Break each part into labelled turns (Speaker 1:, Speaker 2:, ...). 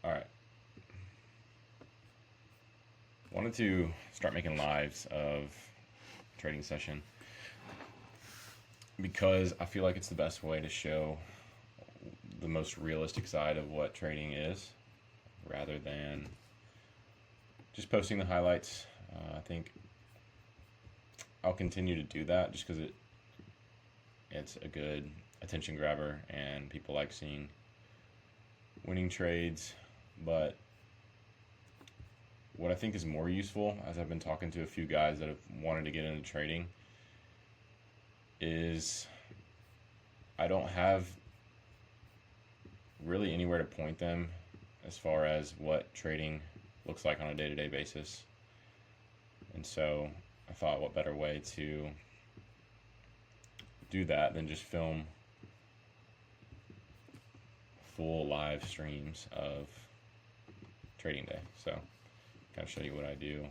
Speaker 1: All right. Wanted to start making lives of trading session because I feel like it's the best way to show the most realistic side of what trading is rather than just posting the highlights. I think I'll continue to do that just because it's a good attention grabber and people like seeing winning trades. But what I think is more useful, as I've been talking to a few guys that have wanted to get into trading, is I don't have really anywhere to point them as far as what trading looks like on a day-to-day basis. And so I thought, what better way to do that than just film full live streams of trading day. So kind of show you what I do,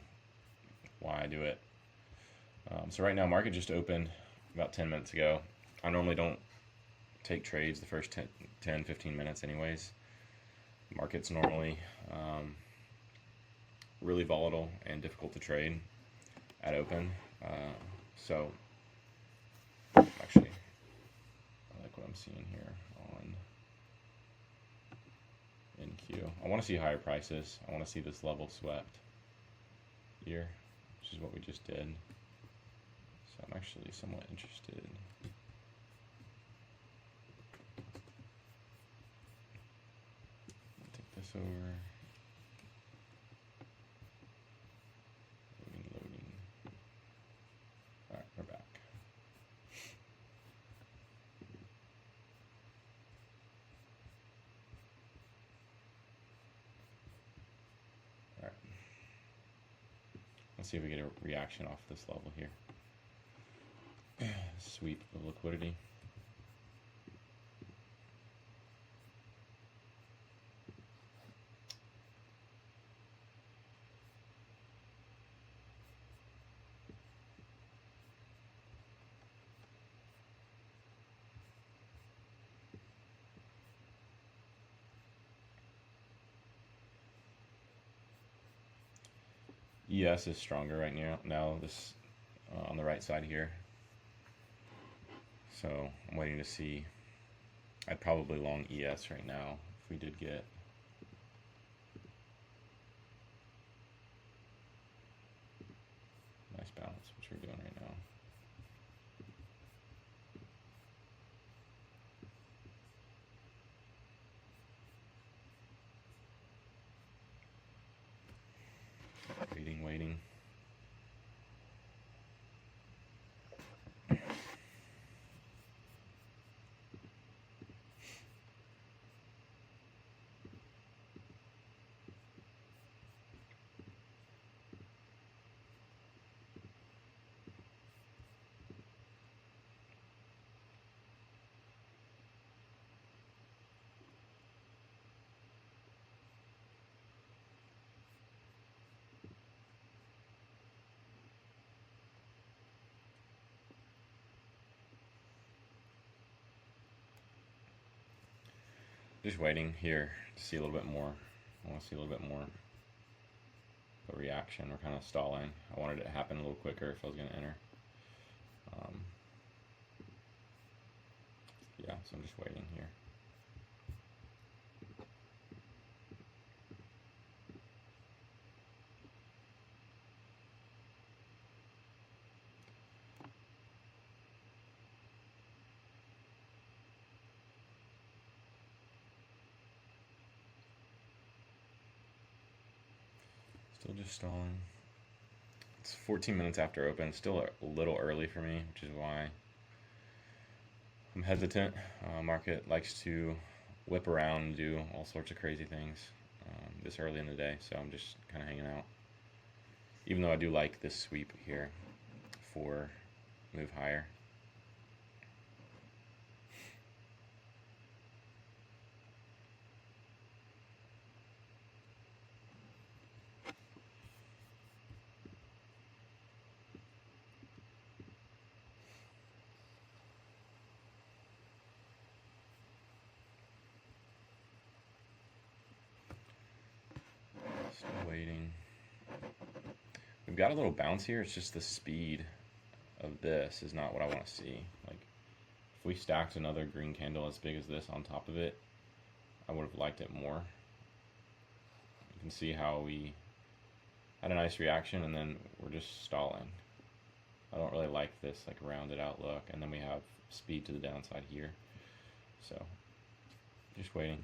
Speaker 1: why I do it. So right now, market just opened about 10 minutes ago. I normally don't take trades the first 10 15 minutes anyways. Market's normally really volatile and difficult to trade at open. So actually, I like what I'm seeing here on NQ. I want to see higher prices. I want to see this level swept here, which is what we just did. So I'm actually somewhat interested. Take this over. Loading. All right, we're back. All right. Let's see if we get a reaction off this level here. Sweep of liquidity. ES is stronger right now this on the right side here. So I'm waiting to see. I'd probably long ES right now if we did get nice balance, which we're doing right now. Waiting. Just waiting here to see a little bit more. I want to see a little bit more of a reaction. We're kind of stalling. I wanted it to happen a little quicker if I was going to enter. Yeah, so I'm just waiting here. Still just stalling. It's 14 minutes after open. Still a little early for me, which is why I'm hesitant. Market likes to whip around and do all sorts of crazy things this early in the day, so I'm just kind of hanging out. Even though I do like this sweep here for move higher. waiting. We've got a little bounce here. It's just the speed of this is not what I want to see. Like, if we stacked another green candle as big as this on top of it, I would have liked it more. You can see how we had a nice reaction and then we're just stalling. I don't really like this like rounded out look, and then we have speed to the downside here. So just waiting.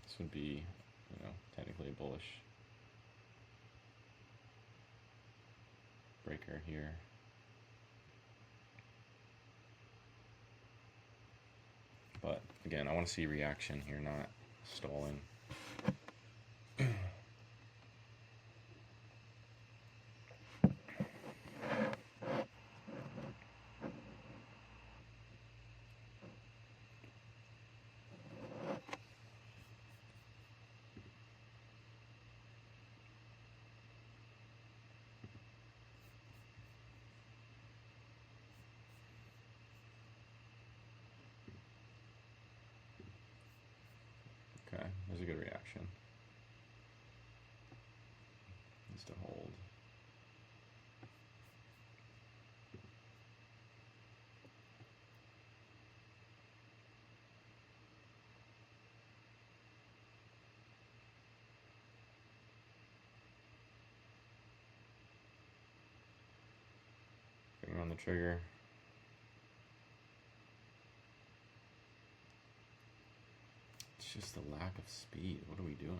Speaker 1: This would be, technically a bullish breaker here. But again, I want to see reaction here, not stalling. Okay, there's a good reaction. Needs to hold. Finger on the trigger. It's just the lack of speed. What are we doing?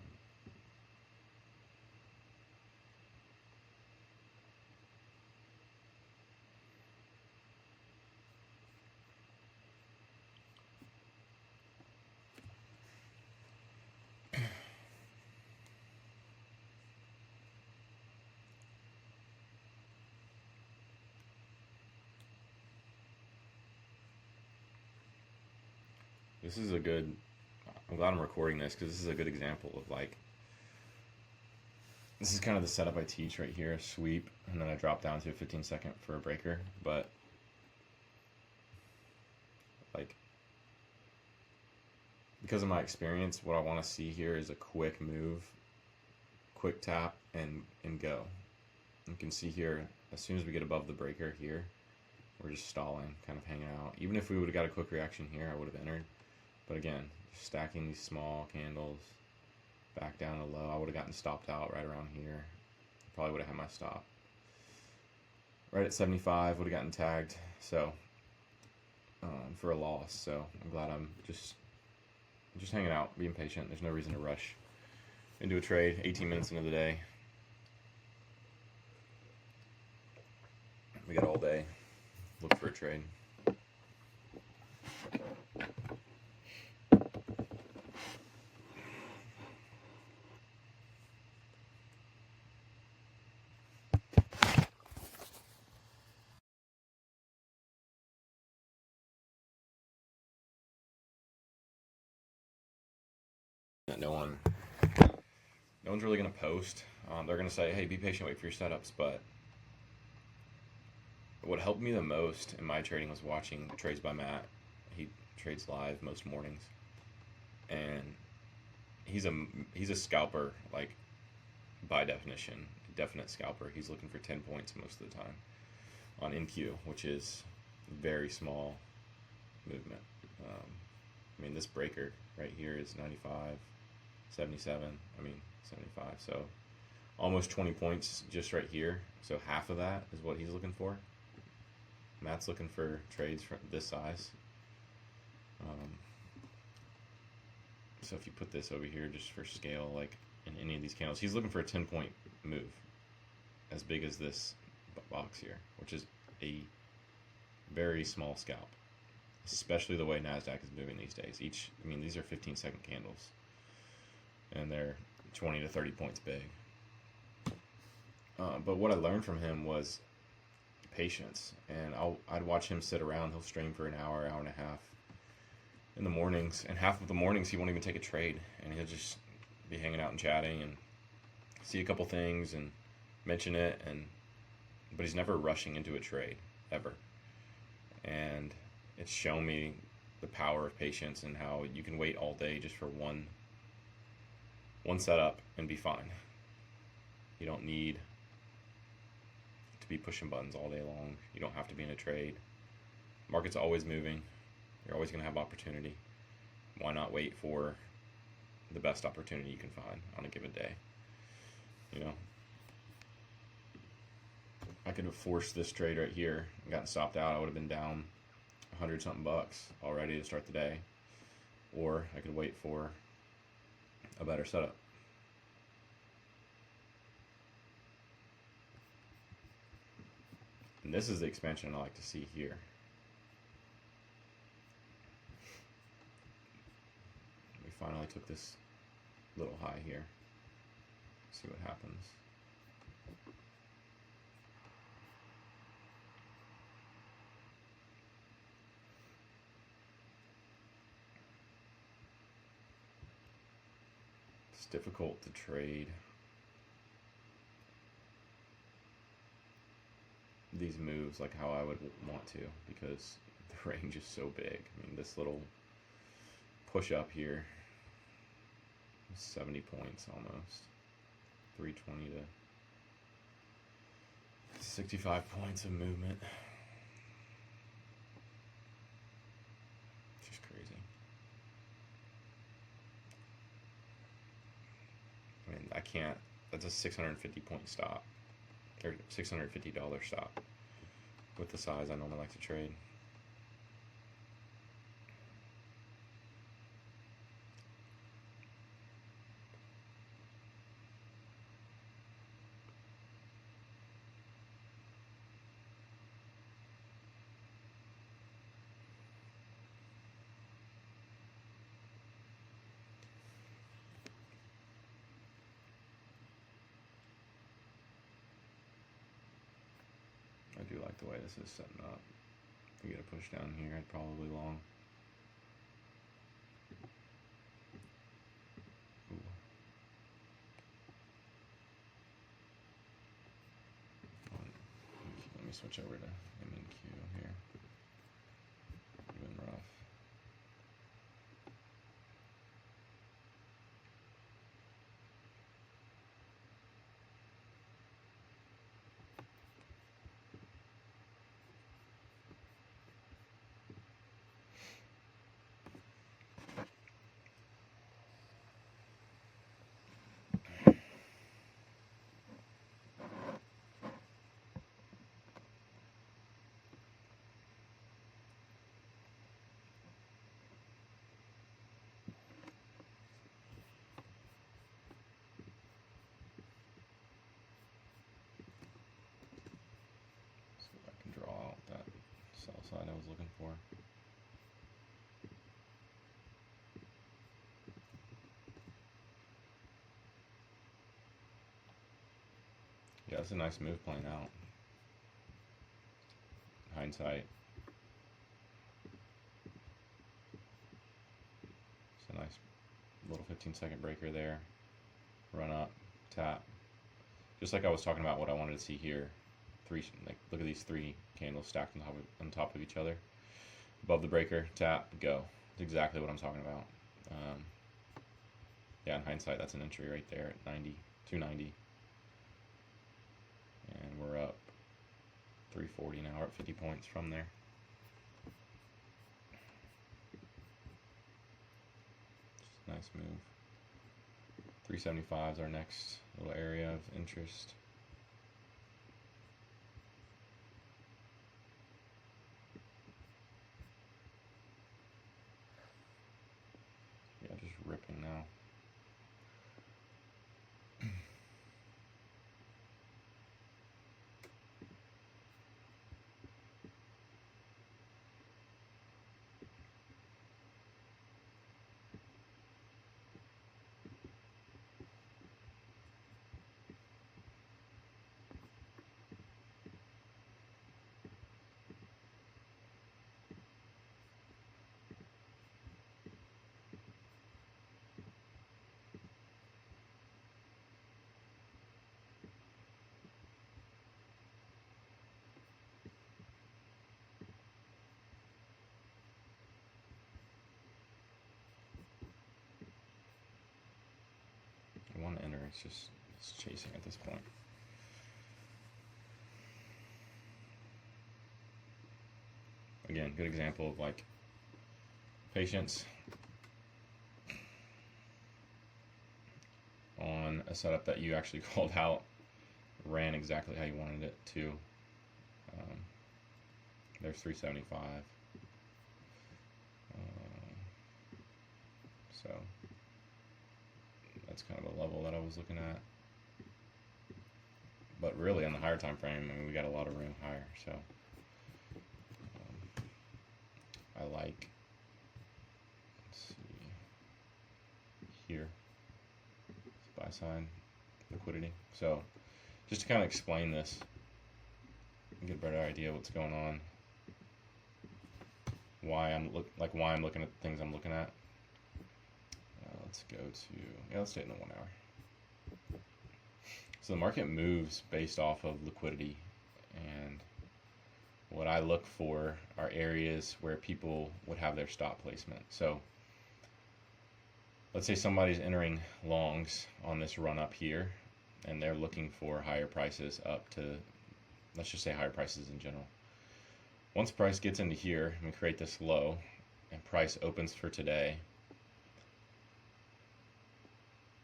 Speaker 1: This is a good, I'm glad I'm recording this because this is a good example of like, this is kind of the setup I teach right here, a sweep, and then I drop down to a 15-second for a breaker. But like, because of my experience, what I want to see here is a quick move, quick tap, and go. You can see here, as soon as we get above the breaker here, we're just stalling, kind of hanging out. Even if we would have got a quick reaction here, I would have entered. But again, stacking these small candles back down to low, I would have gotten stopped out right around here. Probably would have had my stop. Right at 75, would have gotten tagged. So, for a loss. So I'm glad I'm just hanging out, being patient. There's no reason to rush into a trade. 18 minutes into the day. We got all day. Look for a trade. No one's really going to post. They're going to say, hey, be patient, wait for your setups. But what helped me the most in my trading was watching Trades by Matt. He trades live most mornings. And he's a scalper, like, by definition, definite scalper. He's looking for 10 points most of the time on NQ, which is very small movement. I mean, this breaker right here is 95, 77, 75. So almost 20 points just right here. So half of that is what he's looking for. Matt's looking for trades from this size. So if you put this over here just for scale, like in any of these candles, he's looking for a 10-point move as big as this box here, which is a very small scalp, especially the way NASDAQ is moving these days. These are 15-second candles, and they're 20 to 30 points big. But what I learned from him was patience, and I'd watch him sit around. He'll stream for an hour, hour and a half in the mornings, and half of the mornings he won't even take a trade, and he'll just be hanging out and chatting and see a couple things and mention it, but he's never rushing into a trade ever. And it's shown me the power of patience and how you can wait all day just for one setup and be fine. You don't need to be pushing buttons all day long. You don't have to be in a trade. Market's always moving. You're always going to have opportunity. Why not wait for the best opportunity you can find on a given day? You know, I could have forced this trade right here and gotten stopped out. I would have been down 100 something bucks already to start the day. Or I could wait for a better setup. And this is the expansion I like to see here. We finally took this little high here. See what happens. It's difficult to trade these moves like how I would want to, because the range is so big. I mean, this little push up here, 70 points almost, 320 to 65 points of movement. Just crazy. I mean, I can't. That's a 650 point stop, or $650 stop with the size I normally like to trade. I do like the way this is setting up. If we get a push down here, I'd probably long. Ooh. Let me switch over to MNQ here. Even rough. See if I can draw out that sell side I was looking for. Yeah, it's a nice move playing out. Hindsight. It's a nice little 15-second breaker there. Run up, tap. Just like I was talking about what I wanted to see here. Look at these three candles stacked on top of each other. Above the breaker, tap, go. That's exactly what I'm talking about. Yeah, in hindsight, that's an entry right there at 290. And we're up 340 now. We're at 50 points from there. Just a nice move. 375 is our next little area of interest. Yeah, just ripping now. it's chasing at this point. Again, good example of like patience on a setup that you actually called out, ran exactly how you wanted it to. There's 375. So that's kind of a level that I was looking at. But really, on the higher time frame, I mean, we got a lot of room higher. So I like, let's see, here, buy side liquidity. So just to kind of explain this, get a better idea of what's going on, why I'm looking at the things I'm looking at. Let's go to, let's stay in the 1 hour. So the market moves based off of liquidity, and what I look for are areas where people would have their stop placement. So let's say somebody's entering longs on this run up here, and they're looking for higher prices up to, let's just say higher prices in general. Once price gets into here, and we create this low, and price opens for today,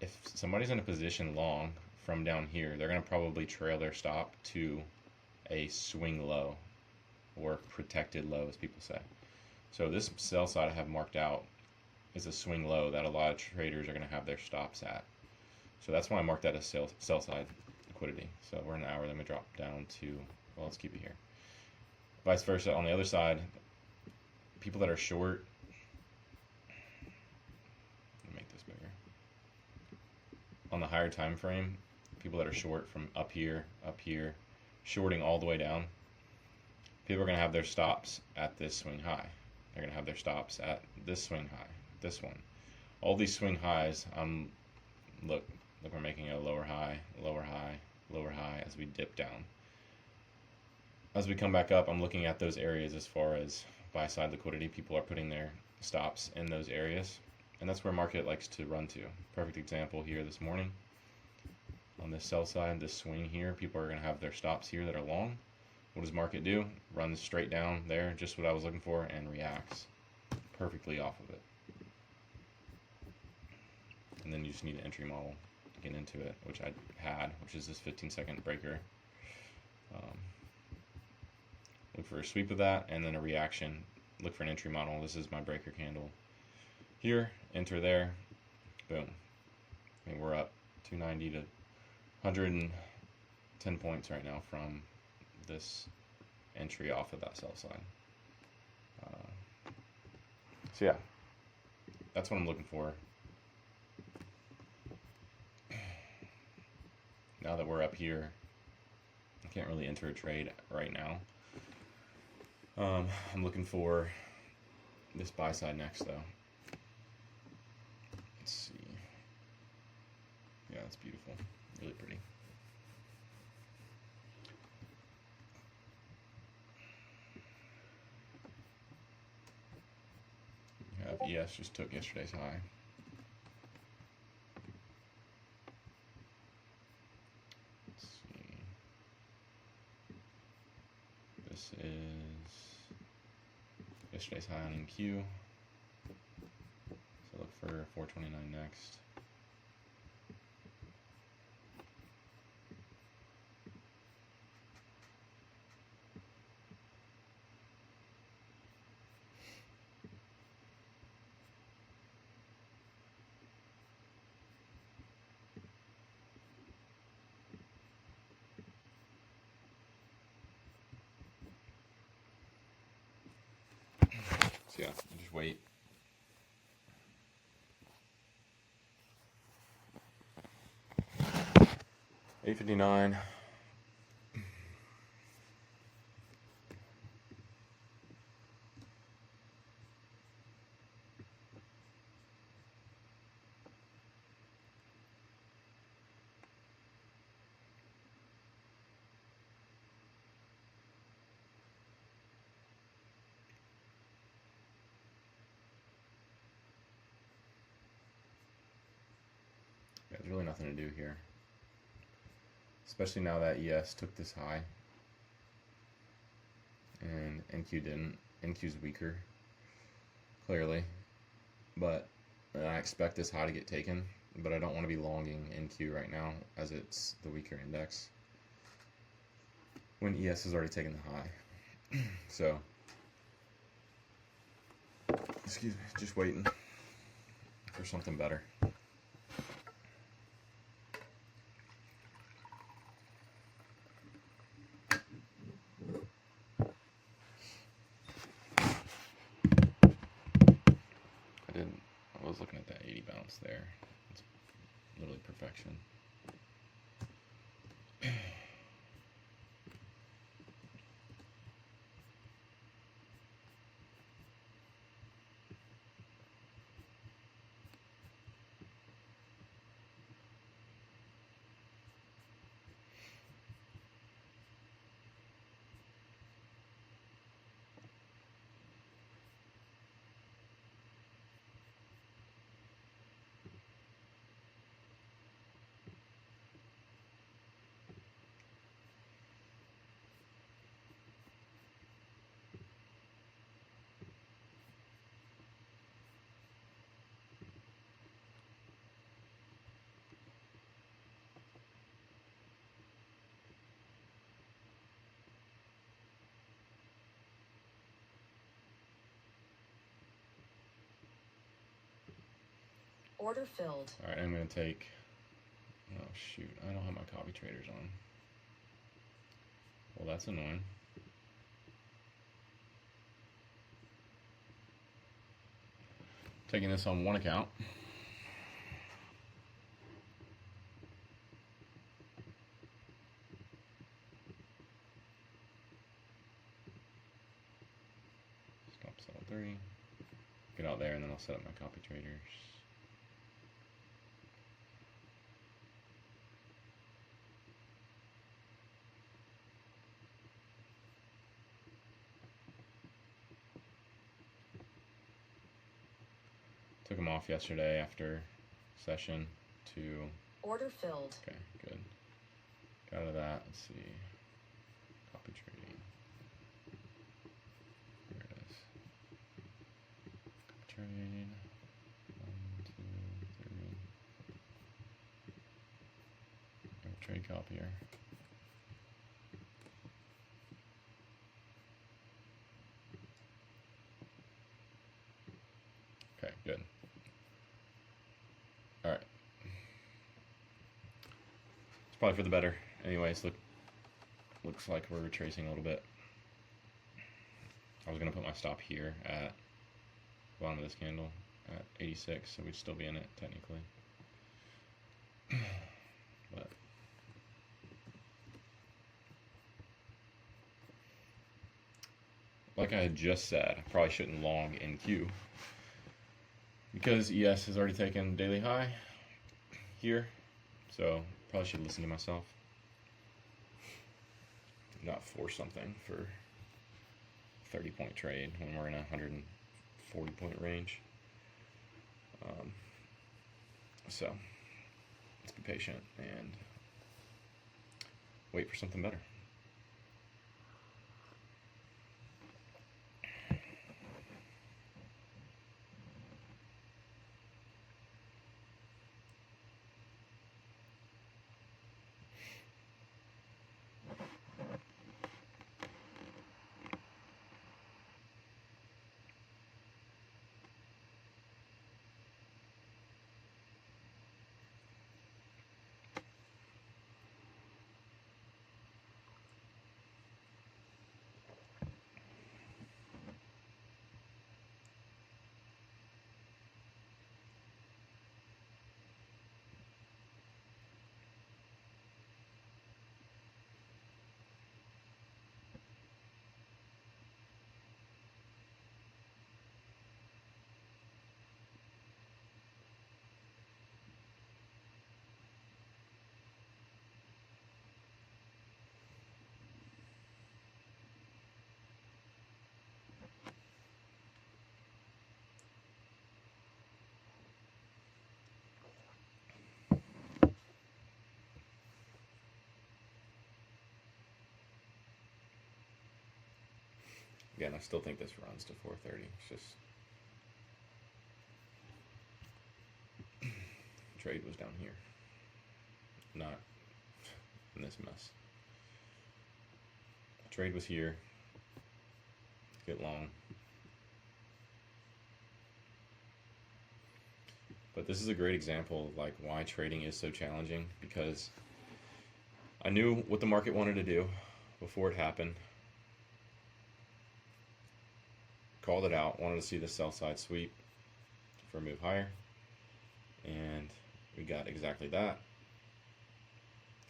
Speaker 1: if somebody's in a position long from down here, they're going to probably trail their stop to a swing low, or protected low, as people say. So this sell side I have marked out is a swing low that a lot of traders are going to have their stops at. So that's why I marked that as sell side liquidity. So we're in an hour, then we drop down to, well, let's keep it here. Vice versa, on the other side, people that are short, let me make this bigger. On the higher time frame, people that are short from up here, shorting all the way down, people are going to have their stops at this swing high. They're going to have their stops at this swing high, this one. All these swing highs, look, we're making a lower high, lower high, lower high as we dip down. As we come back up, I'm looking at those areas as far as buy side liquidity. People are putting their stops in those areas, and that's where market likes to run to. Perfect example here this morning. On this sell side, this swing here, people are going to have their stops here that are long. What does market do? Runs straight down there, just what I was looking for, and reacts perfectly off of it. And then you just need an entry model to get into it, which I had, which is this 15-second breaker. Look for a sweep of that, and then a reaction. Look for an entry model. This is my breaker candle here. Enter there. Boom. I mean, we're up 290 to 110 points right now from this entry off of that sell side. So yeah, that's what I'm looking for. Now that we're up here, I can't really enter a trade right now. I'm looking for this buy side next, though. Let's see. Yeah, it's beautiful. Really pretty. You have ES just took yesterday's high. Let's see. This is yesterday's high on NQ. So look for 429 next. So yeah, just wait. $8.59. Yeah, there's really nothing to do here. especially now that ES took this high and NQ didn't. NQ's weaker, clearly, but I expect this high to get taken, but I don't want to be longing NQ right now as it's the weaker index when ES has already taken the high. So, excuse me, just waiting for something better. I was looking at that 80 bounce there. It's literally perfection.
Speaker 2: Order filled.
Speaker 1: All right, I'm going to take, oh shoot, I don't have my copy traders on. Well, that's annoying. Taking this on one account. Stop sell 3. Get out there and then I'll set up my copy traders. Took them off yesterday after session to...
Speaker 2: Order filled.
Speaker 1: Okay, good. Got out of that. Let's see. Copy trading. Here it is. Copy trade. 1, 2, 3. Trade copier. Okay, good. Alright. It's probably for the better. Anyways, looks like we're retracing a little bit. I was going to put my stop here at the bottom of this candle at 86, so we'd still be in it technically. But like I had just said, I probably shouldn't long NQ because ES has already taken daily high here, so probably should listen to myself, not force something for 30-point trade when we're in a 140-point range. So let's be patient and wait for something better. Again, I still think this runs to 430. It's just trade was down here, not in this mess. Trade was here. Get long. But this is a great example of like why trading is so challenging, because I knew what the market wanted to do before it happened. Called it out, wanted to see the sell side sweep for a move higher, and we got exactly that.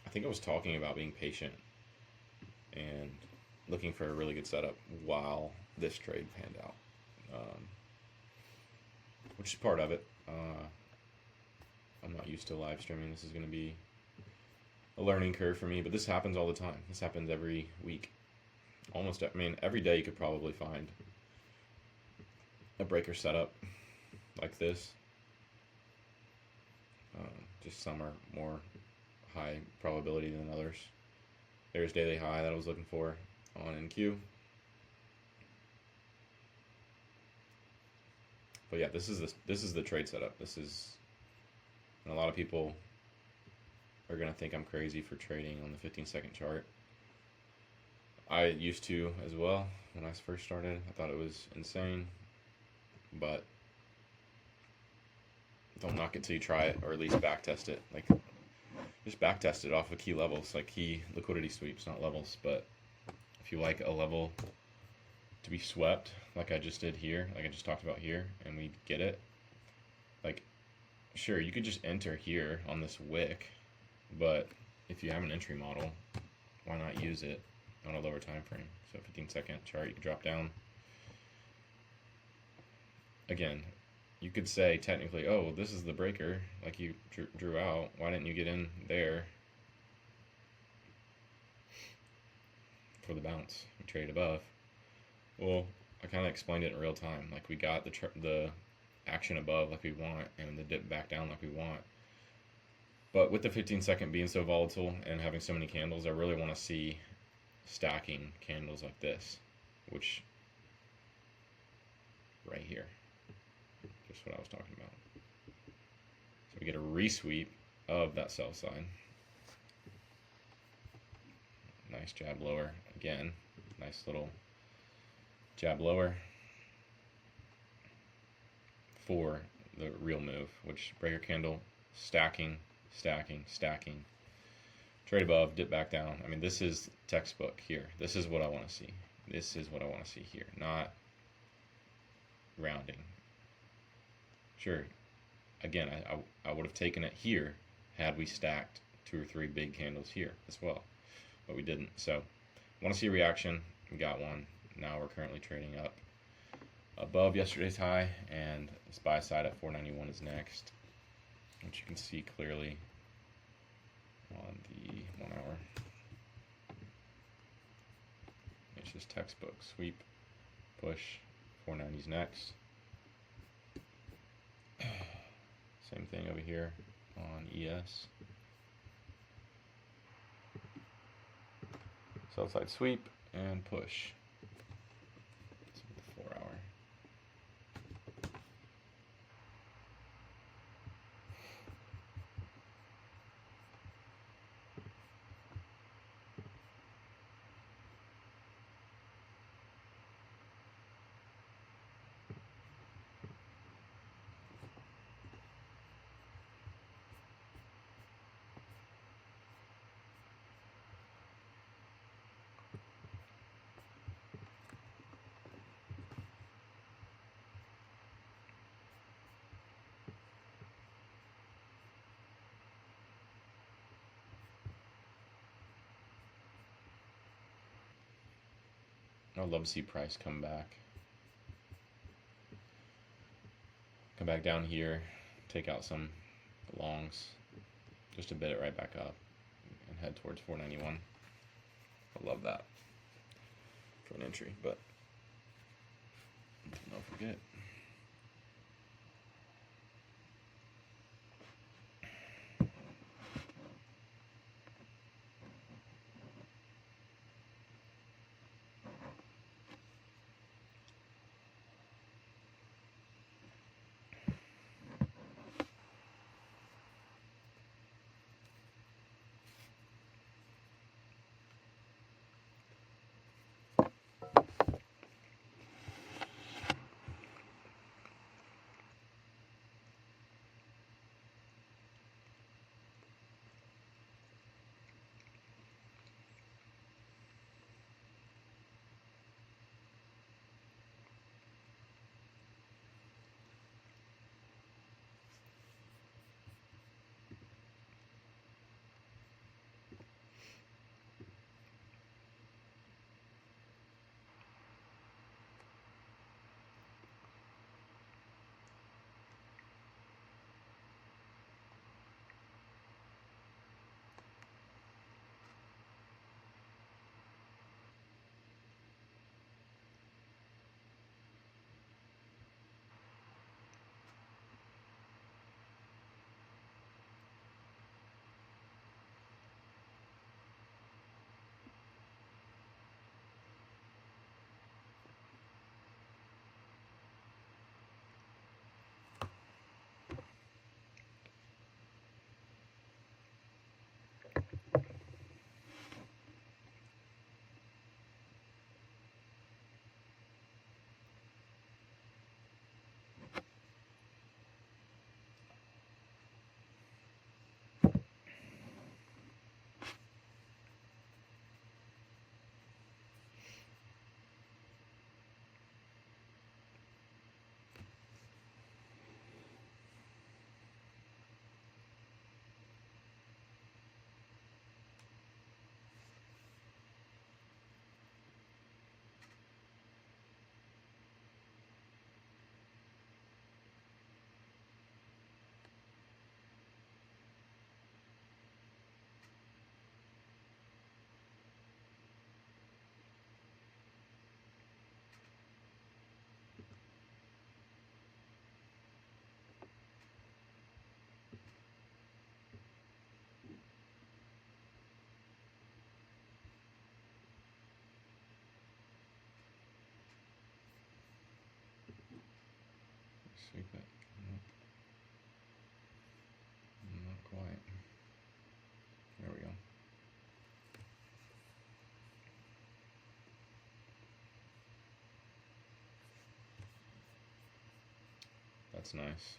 Speaker 1: I think I was talking about being patient and looking for a really good setup while this trade panned out, which is part of it. I'm not used to live streaming. This is going to be a learning curve for me, but this happens all the time. This happens every week. Almost, I mean, every day you could probably find a breaker setup like this. Just some are more high probability than others. There's daily high that I was looking for on NQ. But yeah, this is the trade setup. This is, and a lot of people are gonna think I'm crazy for trading on the 15-second chart. I used to as well when I first started. I thought it was insane, but don't knock it till you try it, or at least back test it. Like, just back test it off of key levels, like key liquidity sweeps, not levels. But if you like a level to be swept, like I just did here, like I just talked about here, and we get it, like, sure, you could just enter here on this wick, but if you have an entry model, why not use it on a lower time frame? So 15-second chart, you can drop down. Again, you could say technically, oh, this is the breaker, like you drew out. Why didn't you get in there for the bounce? We trade above. Well, I kind of explained it in real time. Like, we got the action above like we want, and the dip back down like we want. But with the 15-second being so volatile and having so many candles, I really want to see stacking candles like this, which right here. Just what I was talking about. So we get a resweep of that sell side. Nice jab lower. Again, nice little jab lower for the real move, which breaker candle, stacking, stacking, stacking. Trade above, dip back down. I mean, this is textbook here. This is what I want to see. This is what I want to see here, not rounding. Sure, again, I would have taken it here had we stacked 2 or 3 big candles here as well, but we didn't. So I want to see a reaction. We got one. Now we're currently trading up above yesterday's high, and this buy side at 491 is next, which you can see clearly on the 1 hour. It's just textbook sweep, push, 490's next. Same thing over here on ES. Sell side sweep and push. That's the 4 hour. I'd love to see price come back. Come back down here, take out some longs, just to bid it right back up and head towards 491. I love that for an entry, but don't forget. Sweep it. Nope. Not quite. There we go. That's nice.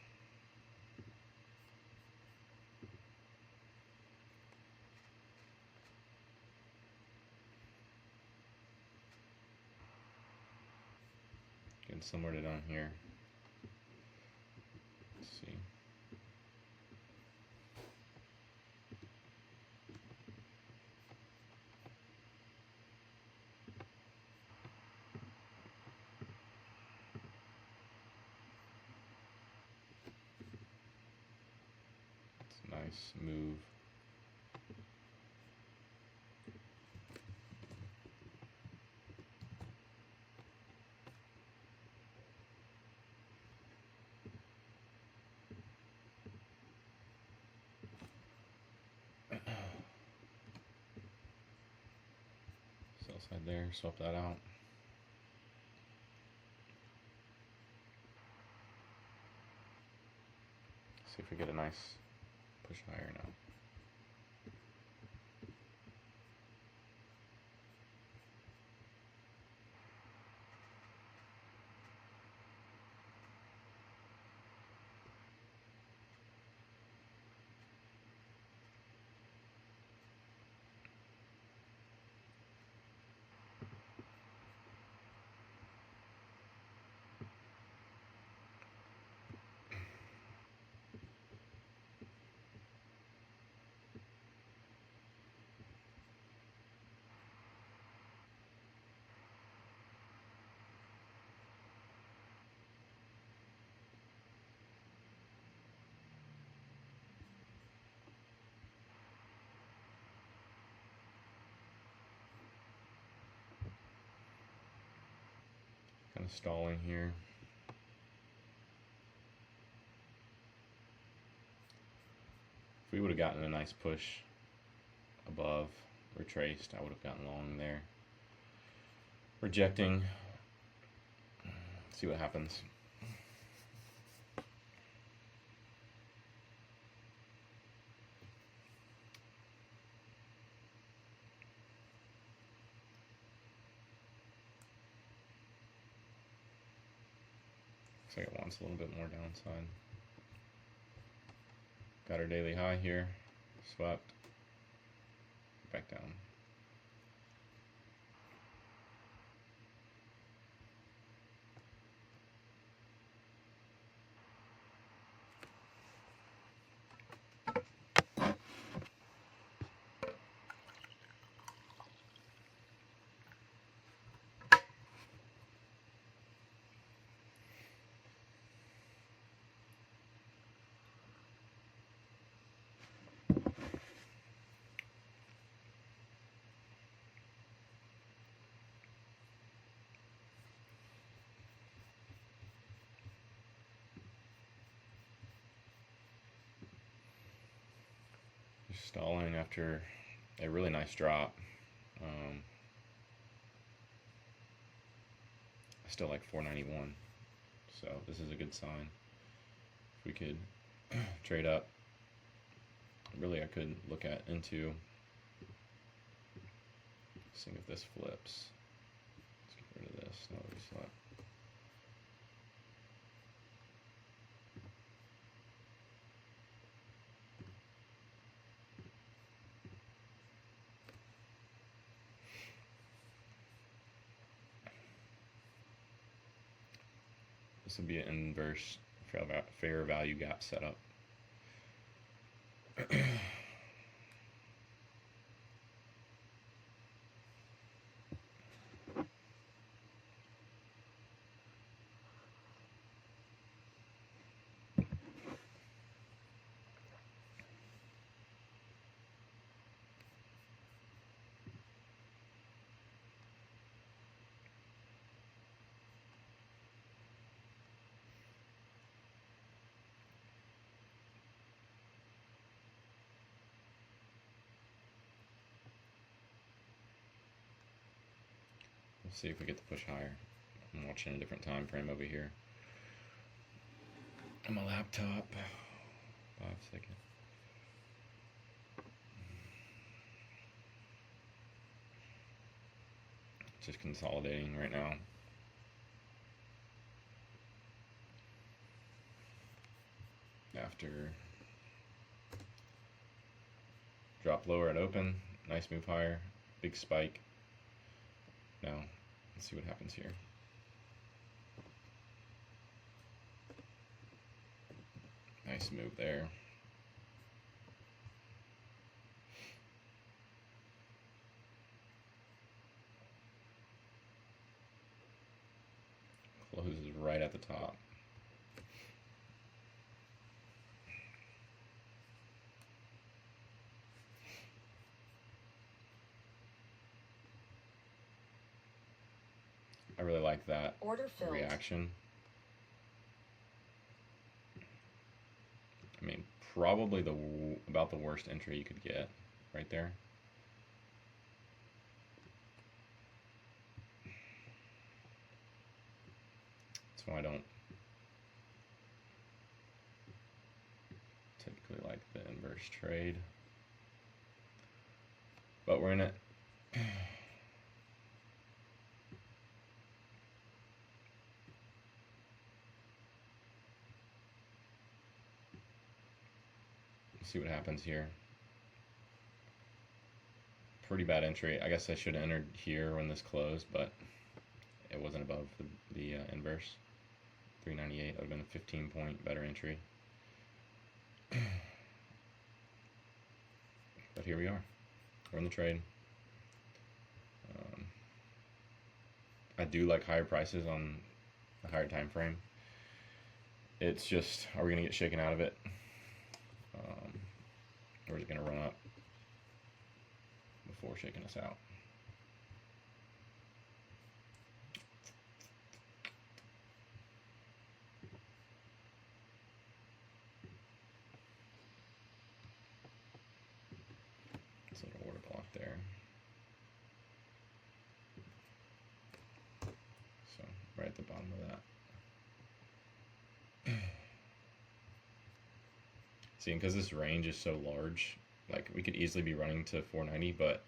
Speaker 1: Getting somewhere to down here. Let's see. It's a nice move. Sell side there, swap that out. See if we get a nice push higher now. Kind of stalling here. If we would have gotten a nice push above, retraced, I would have gotten long there. Rejecting. See what happens. Looks like it wants a little bit more downside. Got our daily high here. Swept. Back down. Stalling after a really nice drop. I still like 491, so this is a good sign. If we could trade up, really I could look at into, seeing if this flips. Let's get rid of this. No, we slept. This would be an inverse fair value gap setup. Let's see if we get the push higher. I'm watching a different time frame over here. on my laptop. 5 seconds. Just consolidating right now. After drop lower at open, nice move higher, big spike. Now, let's see what happens here. Nice move there. Closes right at the top. I really like that
Speaker 2: Order filled.
Speaker 1: reaction. I mean, probably about the worst entry you could get right there. That's why I don't typically like the inverse trade. But we're in it. See what happens here. Pretty bad entry. I guess I should have entered here when this closed, but it wasn't above the inverse. 398 would have been a 15-point better entry. But here we are. We're in the trade. I do like higher prices on a higher time frame. It's just, are we going to get shaken out of it? Or is it going to run up before shaking us out? This little order block there. So, right at the bottom of that. See, and because this range is so large, like we could easily be running to 490, but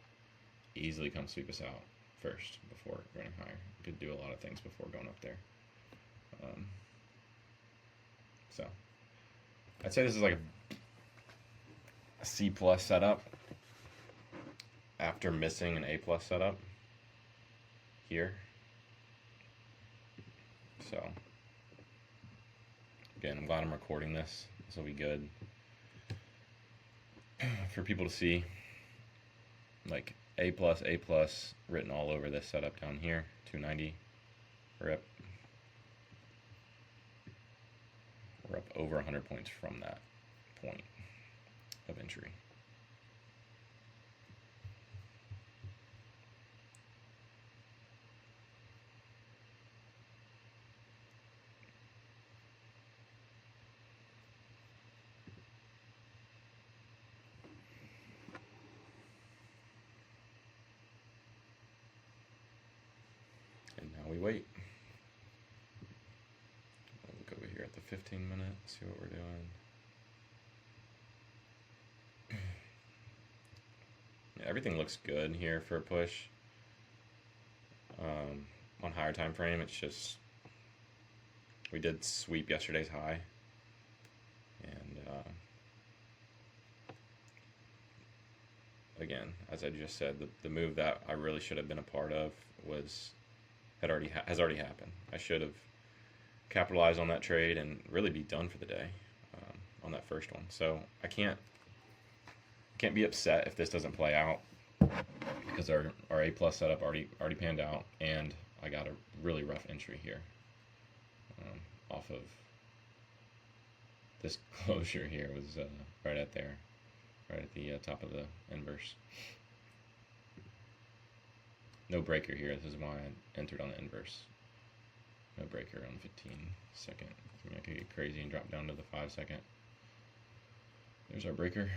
Speaker 1: easily come sweep us out first before running higher. We could do a lot of things before going up there. So, I'd say this is like a C plus setup after missing an A plus setup here. So, again, I'm glad I'm recording this. This will be good for people to see, like A plus written all over this setup down here. 290 rip. We're up over 100 points from that point of entry. And now we wait. I'll look over here at the 15 minute, see what we're doing. Yeah, everything looks good here for a push. On higher time frame, it's just we did sweep yesterday's high, and again, as I just said, the move that I really should have been a part of has already happened. I should have capitalized on that trade and really be done for the day on that first one. So I can't be upset if this doesn't play out, because our A plus setup already panned out, and I got a really rough entry here off of this closure here. Was right at there, right at the top of the inverse. No breaker here. This is why I entered on the inverse. No breaker on the 15 second. I mean, I could get crazy and drop down to the 5 second. There's our breaker.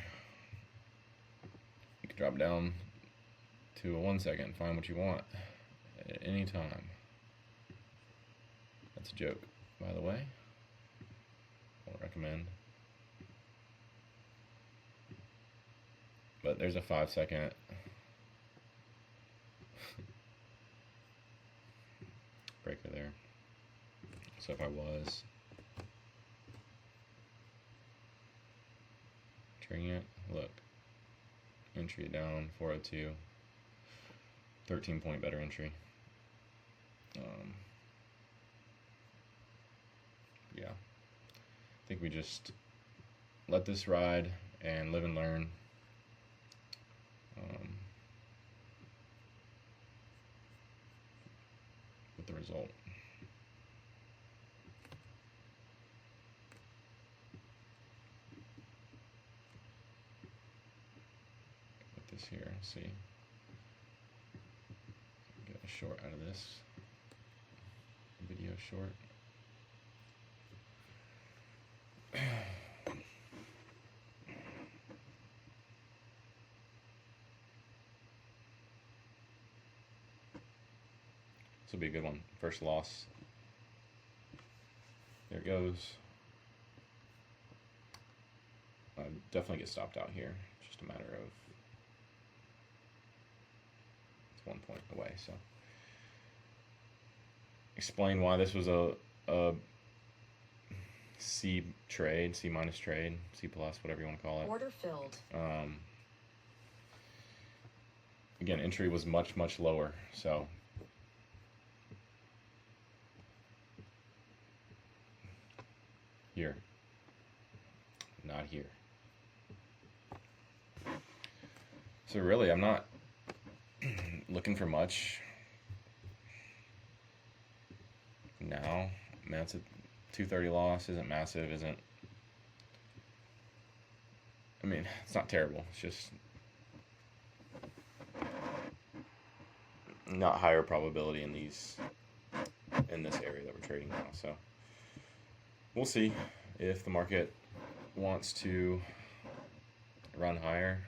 Speaker 1: You can drop down to a 1 second and find what you want at any time. That's a joke, by the way. don't recommend. But there's a 5-second breaker there. So if I was trading it, look, entry down 402, 13-point better entry. Yeah, I think we just let this ride and live and learn. With the result. Put this here, see. Get a short out of this. Video short. This will be a good one. First loss. There it goes. Definitely get stopped out here. It's just a matter of, it's 1 point away. So explain why this was a C trade, C minus trade, C plus, whatever you want to call it.
Speaker 2: Order filled.
Speaker 1: Again, entry was much lower. So here, not here. So really, I'm not looking for much now. I mean, that's a 230 loss. Isn't massive. Isn't. I mean, it's not terrible. It's just not higher probability in this area that we're trading now. So we'll see if the market wants to run higher.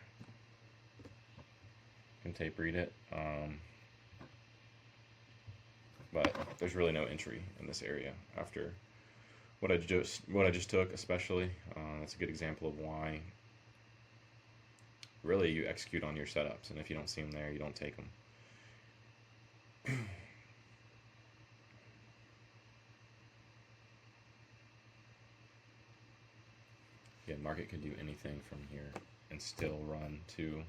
Speaker 1: Can tape read it, but there's really no entry in this area after what I just took, especially. That's a good example of why really you execute on your setups, and if you don't see them there, you don't take them. Yeah, market could do anything from here and still run to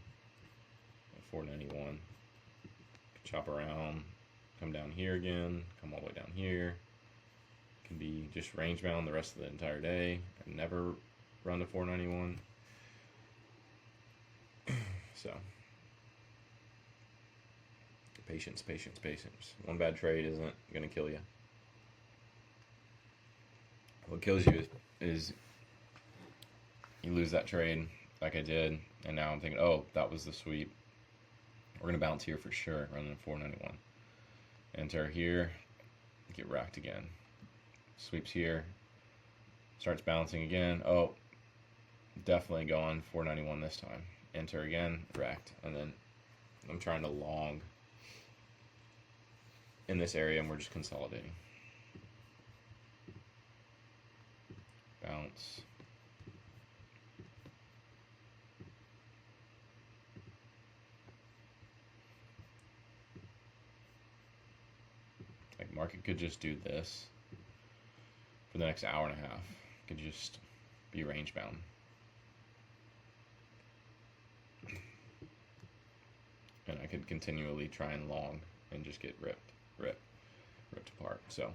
Speaker 1: 491. Chop around, come down here again, come all the way down here. Can be just range bound the rest of the entire day and never run to 491. So patience. One bad trade isn't going to kill you. What kills you is you lose that trade like I did, and now I'm thinking, oh, that was the sweep. We're going to bounce here for sure, running to 491. Enter here, get racked again. Sweeps here, starts bouncing again. Oh, definitely going 491 this time. Enter again, racked. And then I'm trying to long in this area, and we're just consolidating. Bounce. Like, market could just do this for the next hour and a half. Could just be range bound. And I could continually try and long and just get ripped apart. So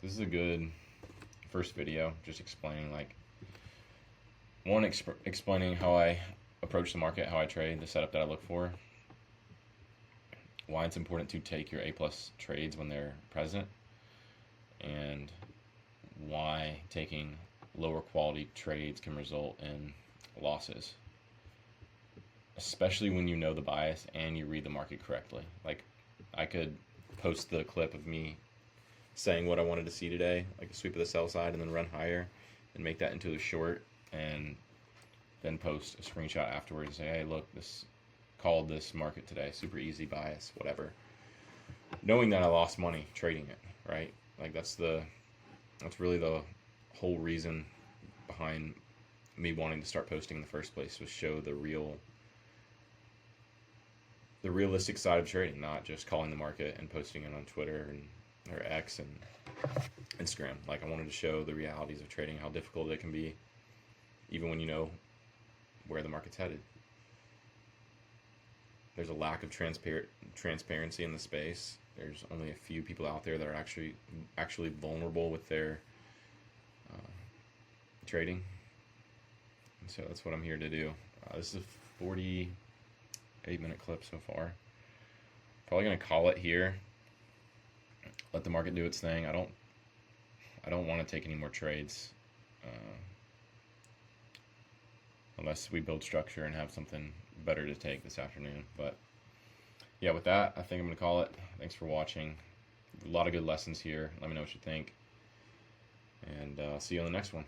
Speaker 1: this is a good first video, just explaining, like, one, explaining how I approach the market, how I trade, the setup that I look for, why it's important to take your A+ trades when they're present, and why taking lower quality trades can result in losses, especially when you know the bias and you read the market correctly. Like, I could post the clip of me saying what I wanted to see today, like a sweep of the sell side and then run higher and make that into a short, and then post a screenshot afterwards and say, hey, look, this called this market today, super easy bias, whatever. knowing that I lost money trading it, right? Like that's really the whole reason behind me wanting to start posting in the first place, was show the realistic side of trading, not just calling the market and posting it on Twitter or X and Instagram. Like I wanted to show the realities of trading, how difficult it can be, even when you know where the market's headed. There's a lack of transparency in the space. There's only a few people out there that are actually vulnerable with their trading. And so that's what I'm here to do. This is a 48-minute clip so far. Probably gonna call it here. Let the market do its thing. I don't want to take any more trades unless we build structure and have something better to take this afternoon. But yeah, with that, I think I'm gonna call it. Thanks for watching. A lot of good lessons here. Let me know what you think, and I'll see you on the next one.